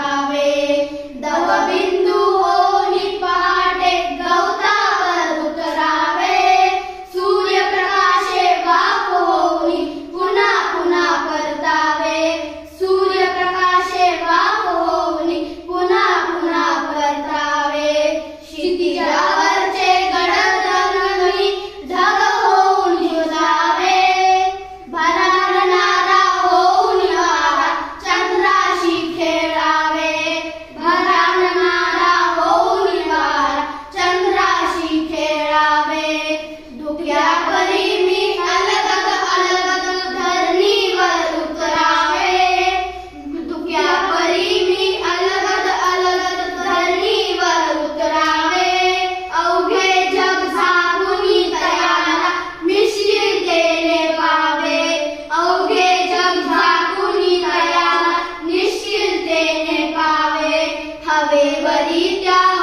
निभावे. दवबिंदू होऊनी पहाटे गवतावर उतरावे. सूर्यप्रकाशे वाफ होऊनी पुन्हा पुन्हा परतावे. सूर्यप्रकाशे वाफ होऊनी पुन्हा पुन्हा परतावे. क्षितिजावरचे गडद रंगही ढग होऊन झुलावे. भरारणारा होऊन वारा चंद्राशी खेळावे. भरारणारा होऊन वारा चंद्राशी खेळावे. धुक्या परी मी अलगद अलगद धरणीवर उतरावे. धुक्या परी मी अलगद अलगद धरणीवर उतरावे. अवघे जग झाकूनी तयाला निश्चिलतेने पावे. अवघे जग झाकूनी तयाला निश्चिलतेने पावे. हवेवरी त्या